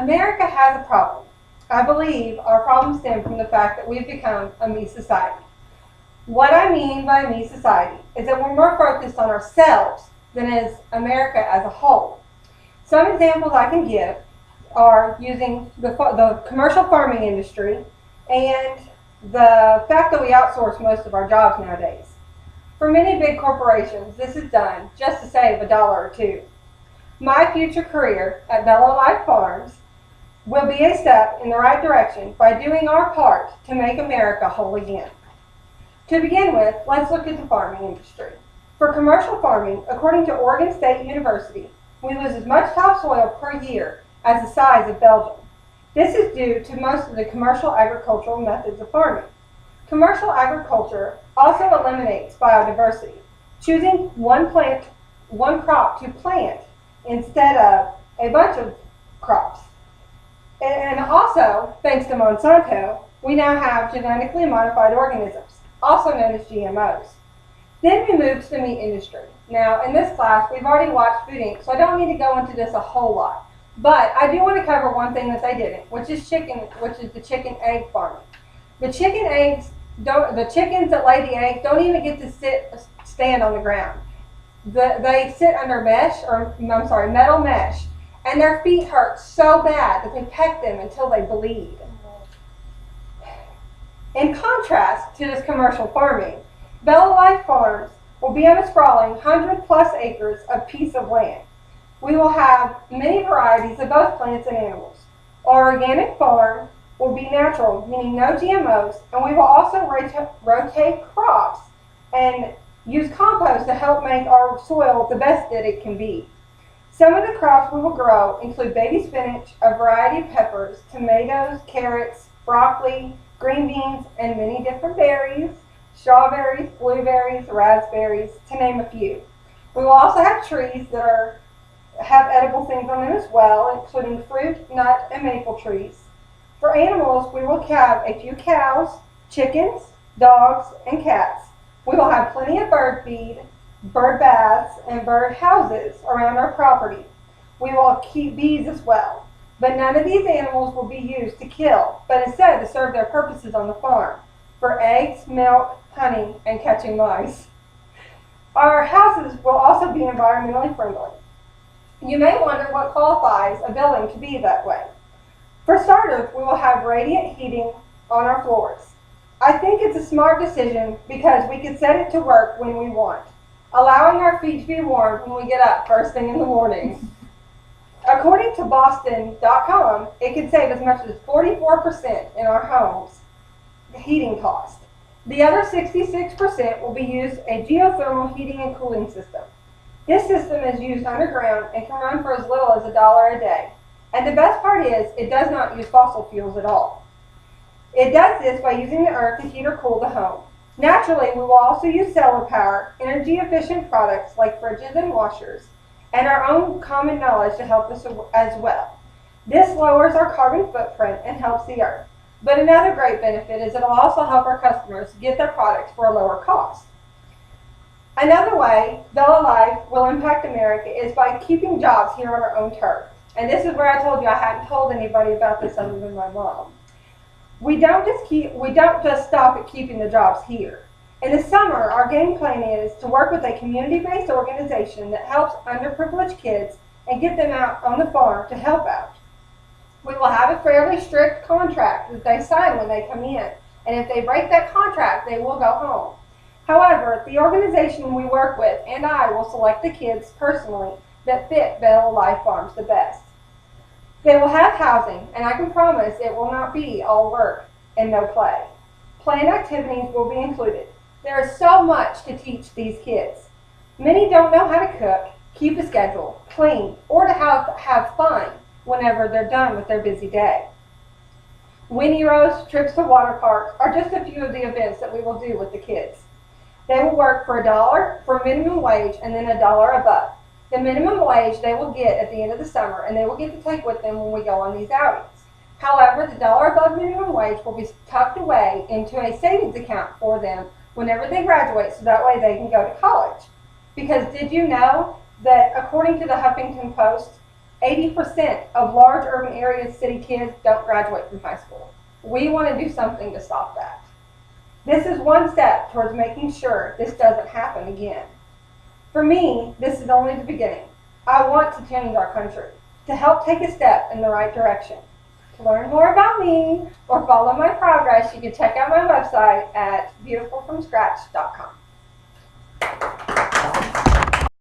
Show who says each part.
Speaker 1: America has a problem. I believe our problem stems from the fact that we've become a me society. What I mean by a me society is that we're more focused on ourselves than as America as a whole. Some examples I can give are using the commercial farming industry and the fact that we outsource most of our jobs nowadays. For many big corporations, this is done just to save a dollar or two. My future career at Bella Life Farms will be a step in the right direction by doing our part to make America whole again. To begin with, let's look at the farming industry. For commercial farming, according to Oregon State University, we lose as much topsoil per year as the size of Belgium. This is due to most of the commercial agricultural methods of farming. Commercial agriculture also eliminates biodiversity, choosing one crop to plant instead of a bunch of crops. And also, thanks to Monsanto, we now have genetically modified organisms, also known as GMOs. Then we move to the meat industry. Now, in this class, we've already watched Food Inc., so I don't need to go into this a whole lot. But I do want to cover one thing that they didn't, which is the chicken egg farming. The chickens that lay the eggs don't even get to stand on the ground. They sit under metal mesh, and their feet hurt so bad that they peck them until they bleed. In contrast to this commercial farming, Bella Life Farms will be on a sprawling 100+ acres of piece of land. We will have many varieties of both plants and animals. Our organic farm will be natural, meaning no GMOs, and we will also rotate crops and use compost to help make our soil the best that it can be. Some of the crops we will grow include baby spinach, a variety of peppers, tomatoes, carrots, broccoli, green beans, and many different berries, strawberries, blueberries, raspberries, to name a few. We will also have trees that have edible things on them as well, including fruit, nut, and maple trees. For animals, we will have a few cows, chickens, dogs, and cats. We will have plenty of bird feed, bird baths, and bird houses around our property. We will keep bees as well. But none of these animals will be used to kill, but instead to serve their purposes on the farm, for eggs, milk, honey, and catching mice. Our houses will also be environmentally friendly. You may wonder what qualifies a building to be that way. For starters, we will have radiant heating on our floors. I think it's a smart decision because we can set it to work when we want, allowing our feet to be warm when we get up first thing in the morning. According to Boston.com, it can save as much as 44% in our homes, the heating cost. The other 66% will be used a geothermal heating and cooling system. This system is used underground and can run for as little as $1 a day. And the best part is, it does not use fossil fuels at all. It does this by using the earth to heat or cool the home. Naturally, we will also use solar power, energy-efficient products like fridges and washers, and our own common knowledge to help us as well. This lowers our carbon footprint and helps the earth. But another great benefit is it will also help our customers get their products for a lower cost. Another way Bella Life will impact America is by keeping jobs here on our own turf. And this is where I told you I hadn't told anybody about this other than my mom. We don't just stop at keeping the jobs here. In the summer, our game plan is to work with a community-based organization that helps underprivileged kids and get them out on the farm to help out. We will have a fairly strict contract that they sign when they come in, and if they break that contract, they will go home. However, the organization we work with and I will select the kids personally that fit Bella Life Farms the best. They will have housing, and I can promise it will not be all work and no play. Planned activities will be included. There is so much to teach these kids. Many don't know how to cook, keep a schedule, clean, or to have fun whenever they're done with their busy day. Winnie roasts, trips to water parks are just a few of the events that we will do with the kids. They will work for $1 for minimum wage and then $1 above. The minimum wage they will get at the end of the summer, and they will get to take with them when we go on these outings. However, the $1 above minimum wage will be tucked away into a savings account for them whenever they graduate, so that way they can go to college. Because did you know that according to the Huffington Post, 80% of large urban areas city kids don't graduate from high school. We want to do something to stop that. This is one step towards making sure this doesn't happen again. For me, this is only the beginning. I want to change our country, to help take a step in the right direction. To learn more about me or follow my progress, you can check out my website at beautifulfromscratch.com.